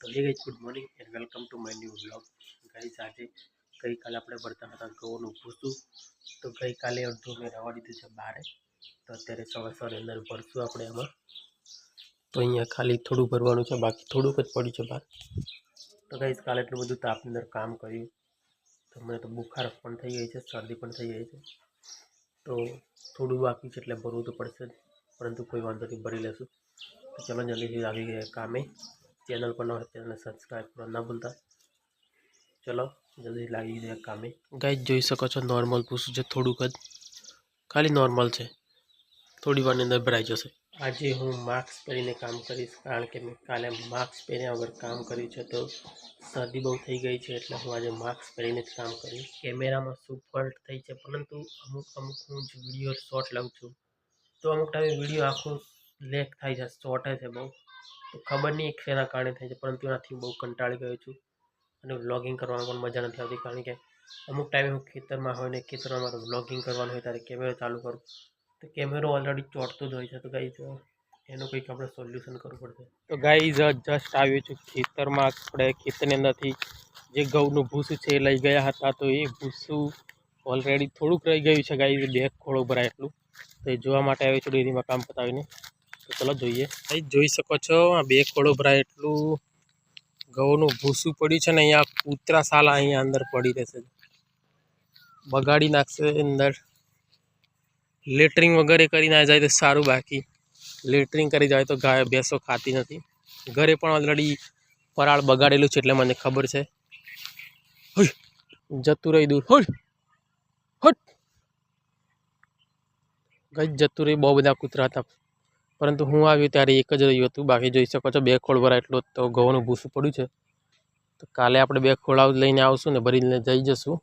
તો હે guys, good morning and welcome to my new vlog. Guys, આજે ગઈકાલે આપણે ભરતા હતા ઘઉંનું ભૂસું, તો ગઈકાલે અડધું મેં રવા દીધું છે બહાર. તો અત્યારે સવારે અંદર ભરશું આપણે એમાં. તો અહીંયા ખાલી થોડું ભરવાનું છે, બાકી થોડુંક જ પડ્યું છે બહાર. તો ગાઈસ, કાલે એટલું બધું તાપની અંદર કામ કર્યું તો મને તો બુખાર પણ થઈ ગઈ છે, શરદી પણ થઈ ગઈ છે. તો થોડું બાકી છે એટલે ભરવું તો પડશે જ, પરંતુ કોઈ વાંધો નહીં, ભરી લેશું. તો ચલો જલ્દીથી આવી ગયા કામે. ચેનલ પર ન હોય ચેનલને સબસ્ક્રાઈબ કરવા ના ભૂલતા. ચલો જલ્દી લાગી જાય કામે. ગાઈસ, જોઈ શકો છો નોર્મલ પૂછું છે, થોડુંક જ, ખાલી નોર્મલ છે, થોડી વારની અંદર ભરાઈ જશે. આજે હું માસ્ક પહેરીને કામ કરીશ, કારણ કે મેં કાલે માસ્ક પહેર્યા વગર કામ કર્યું છે, તો શરદી બહુ થઈ ગઈ છે, એટલે હું આજે માસ્ક પહેરીને જ કામ કરીશ. કેમેરામાં શું ફોલ્ટ થઈ છે, પરંતુ અમુક હું જ વિડીયો શોર્ટ લઉં છું, તો અમુક ટાઈમે વિડીયો આખો લેક થાય છે, શોર્ટ છે બહુ. તો ખબર નહીં શેના કારણે થાય છે, પરંતુ એનાથી બહુ કંટાળી ગયો છું અને વ્લોગિંગ કરવામાં પણ મજા નથી આવતી, કારણ કે અમુક ટાઈમે હું ખેતરમાં હોય ને ખેતરમાં મારું વ્લોગિંગ કરવાનું હોય ત્યારે કેમેરો ચાલુ કરું તો કેમેરો ઓલરેડી ચોંટતો જ હોય છે. તો ગાઈઝ, એનું કંઈક આપણે સોલ્યુશન કરવું પડશે. તો ગાઈઝ, જસ્ટ આવ્યું છું ખેતરમાં. આપણે ખેતરની અંદરથી જે ઘઉંનું ભૂસું છે એ લઈ ગયા હતા, તો એ ભૂસું ઓલરેડી થોડુંક રહી ગયું છે ગાઈઝ, 2 ખોળો ભરાય એટલું. તો એ જોવા માટે આવ્યું છું ડેરીમાં કામ પતાવીને. તો ચલો જોઈએ. ગાઈઝ, જોઈ શકો છો આ 2 ખોળો ભરાય એટલું ઘઉંનું ભૂસું પડ્યું છે ને. અહીંયા કૂતરા સાલા અહીંયા અંદર પડી રહેશે, બગાડી નાખશે અંદર. લેટરિંગ વગેરે કરી ના જાય તો સારું, બાકી લેટરિંગ કરી જાય તો ગાય ભેંસો ખાતી નથી. ઘરે પણ ઓલરેડી પરાળ બગાડેલું છે, એટલે મને ખબર છે. જતું રહી દૂર, હટ ગાઈઝ, જતું રહી. બહુ બધા કૂતરા હતા, પરંતુ હું આવ્યો ત્યારે એક જ રહ્યું હતું. બાકી જોઈ શકો છો 2 ખોળ ભરાય એટલું તો ઘઉંનું ભૂસું પડ્યું છે. તો કાલે આપણે 2 ખોળા લઈને આવશું ને ભરીને જઈ જશું.